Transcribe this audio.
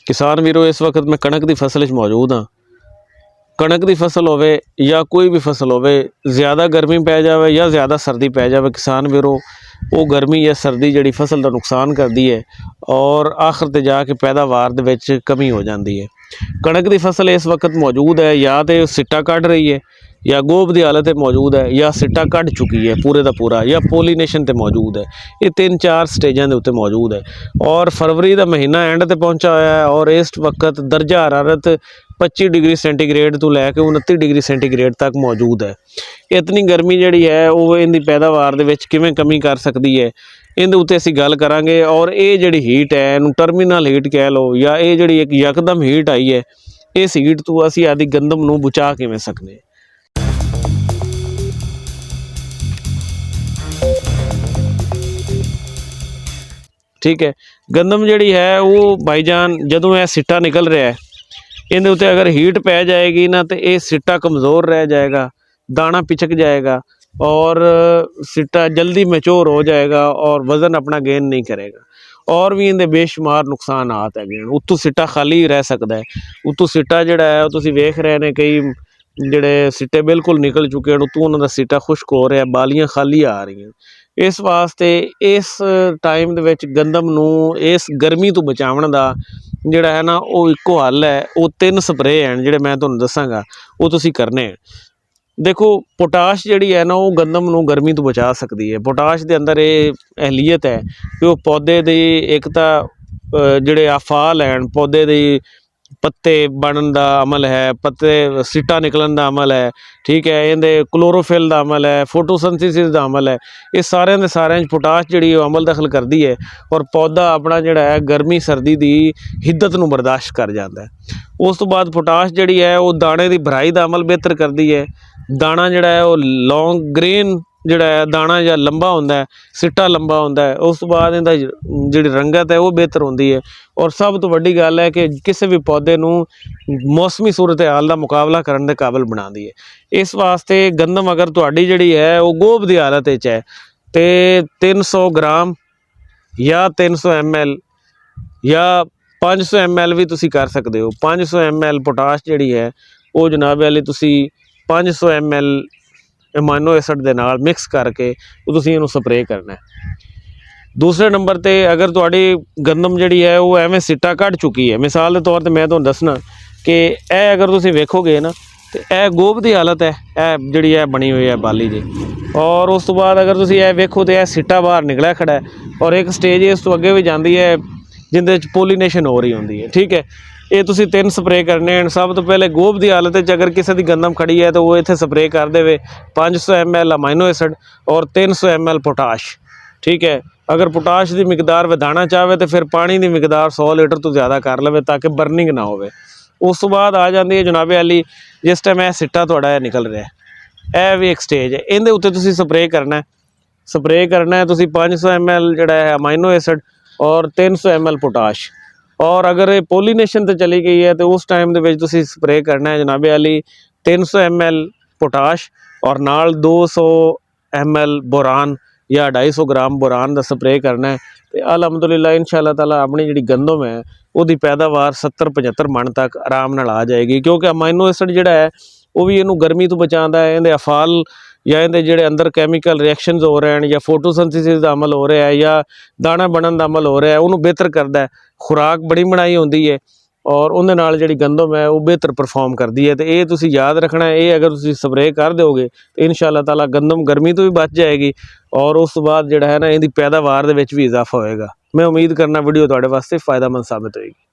किसान वीरों इस वक्त मैं कणक की फसल मौजूद हाँ। कणक की फसल होवे या कोई भी फसल होवे, ज़्यादा गर्मी पै जाए या ज़्यादा सर्दी पै जाए, किसान वीरों वो गर्मी या सर्दी जी फसल का नुकसान करती है और आखिर ते जाके पैदावार दे विच कमी हो जाती है। कणक की फसल इस वक्त मौजूद है, या तो सिट्टा कढ़ रही है या गोभ की हालत मौजूद है या सिट्टा कढ़ चुकी है पूरे का पूरा या पोलीनेशन ते मौजूद है। ये 3-4 स्टेजां दे उत्ते मौजूद है और फरवरी का महीना एंड ते पहुंचा होया है और इस वक्त दर्जा हरारत 25 डिग्री सेंटीग्रेड तो लैके 29 डिग्री सेंटीग्रेड तक मौजूद है। इतनी गर्मी जी है वो इनकी पैदावार दे विच किवें कमी कर सकती है, इहदे उत्ते असीं गल करांगे। और ये जिहड़ी हीट है इहनूं टर्मीनल हीट कह लो या ये जिहड़ी एक यकदम हीट आई है, इस हीट तो असीं आदी गंदम नूं बचा किवें सकने। ठीक है, गंदम जिहड़ी है वो भाईजान जदों यह सिट्टा निकल रहा है, इहदे उत्ते अगर हीट पै जाएगी ना तो ये सिट्टा कमज़ोर रह जाएगा, दाना पिचक जाएगा और सिट्टा जल्दी मैच्योर हो जाएगा और वज़न अपना गेन नहीं करेगा। और भी इहदे बेशुमार नुकसानात है। उत्तों सिट्टा खाली रह सकता है, उत्तों सिट्टा जिहड़ा है तुसीं वेख रहे ने कई जिहड़े सिट्टे बिल्कुल निकल चुके हैं, उत्तों उन्हां दा सिट्टा खुश्क हो रहा, बालियां खाली आ रही हैं। इस वास्ते इस टाइम दे विच गंदम नूं इस गर्मी तो बचाउण दा जिहड़ा है ना वो इक्को हल है, वो 3 स्प्रे हैं जिहड़े मैं तुहानूं दस्सांगा वो तुसीं करने हैं। देखो पोटाश जिहड़ी है ना वो गंदम नूं गर्मी तो बचा सकती है। पोटाश के अंदर ये अहलीयत है कि वो पौधे दी एक तां जिहड़े आफाल हैं पौधे दी पत्ते बनन का अमल है, पत्ते सिट्टा निकलन का अमल है, ठीक है, इहदे क्लोरोफिल का अमल है, फोटोसिंथेसिस का अमल है। ये सारे के सारे पोटाश जी अमल दखल करती है और पौधा अपना जोड़ा है गर्मी सर्दी की हिद्दत नूं बर्दाश्त कर जाता है। उस तो बाद पोटाश जी है वो दाणे की भराई का अमल बेहतर करती है। दाना जोड़ा है वो लॉन्ग ग्रेन जोड़ा है दाना या लंबा होंदा है, सिट्टा लंबा होंदा है। उस तो बाद इहदा जिहड़ी रंगत है वो बेहतर होंदी है और सब तो वड्डी गल है कि किसी भी पौधे नूं मौसमी सूरत हाल का मुकाबला करने के काबिल बनाती है। इस वास्ते गंदम अगर तुहाडी जिहड़ी है वो गोभ की हालत विच है तो 300 ग्राम या 300 ml या 500 ml भी तुसीं कर सकते हो। 500 ml पोटाश जिहड़ी है वो जनाब वाली तुसीं 500 ml एमाइनो एसिड के नाल मिक्स करके तुसीं इहनूं स्प्रे करना है। दूसरे नंबर पर अगर तुहाडी गंदम जिहड़ी है वो एवें सिट्टा कढ़ चुकी है, मिसाल के तौर पर मैं तुहानूं दसना कि यह अगर तुसीं वेखोगे ना तो यह गोभ की हालत है, यह जिहड़ी है बनी हुई है बाली जी। और उस तो बाद अगर तुसीं यह वेखो तो यह सिट्टा बाहर निकलिया खड़ा है और एक स्टेज इस तो अगे भी जाती है जिंदे पोलीनेशन हो रही होंदी है। ठीक है, ये तुसीं 3 स्प्रे करने हैं। सब तो पहले गोभ की हालत अगर किसी की गंदम खड़ी है तो वो इत्थे स्प्रे कर दे 500 ml अमाइनो एसिड और 300 ml पोटाश। ठीक है, अगर पोटाश की मिकदार वधाना चाहे तो फिर पानी की मिकदार 100 लीटर तो ज़्यादा कर लवे ताकि बर्निंग ना हो। उस तो बाद आ जाती है जनाबे अली जिस टाइम यह सिट्टा थोड़ा निकल रहा है, यह भी एक स्टेज है, इहदे उत्ते तुसीं स्प्रे करना है तुसीं 500 ml जिहड़ा है अमाइनो एसिड और 300 ml पोटाश। और अगर ये पोलीनेशन तो चली गई है तो उस टाइम के तुसीं स्प्रे करना है जनाबे अली 300 ml पोटाश और नाल 200 ml बोरान या 250 ग्राम बोरान का स्प्रे करना है। तो अलहमदुलिल्लाह इंशाअल्लाह ताला अपनी जी गंदम है उसकी पैदावार 70-75 मन तक आराम नाल आ जाएगी, क्योंकि अमाइनो एसिड जिहड़ा है वो भी इनू गर्मी तो बचाता है। इहदे अफाल या इहदे जिहड़े अंदर कैमिकल रिएक्शनस हो रहे हैं या फोटोसिंथेसिस का अमल हो रहा है या दाना बनन का अमल हो रहा है उन्होंने बेहतर करता है। खुराक बड़ी बनाई होती है और उहदे नाल जिहड़ी गंदम है वो बेहतर परफॉर्म करती है। तो ये तुसीं याद रखना है, ये अगर तुसीं स्प्रे कर दोगे तो इंशाअल्लाह ताला गंदम गर्मी तो भी बच जाएगी और उस बाद जिहड़ा है ना इहदी पैदावार दे विच भी इजाफा होएगा। मैं उम्मीद करना वीडियो तुहाडे वास्ते फ़ायदेमंद साबित होएगी।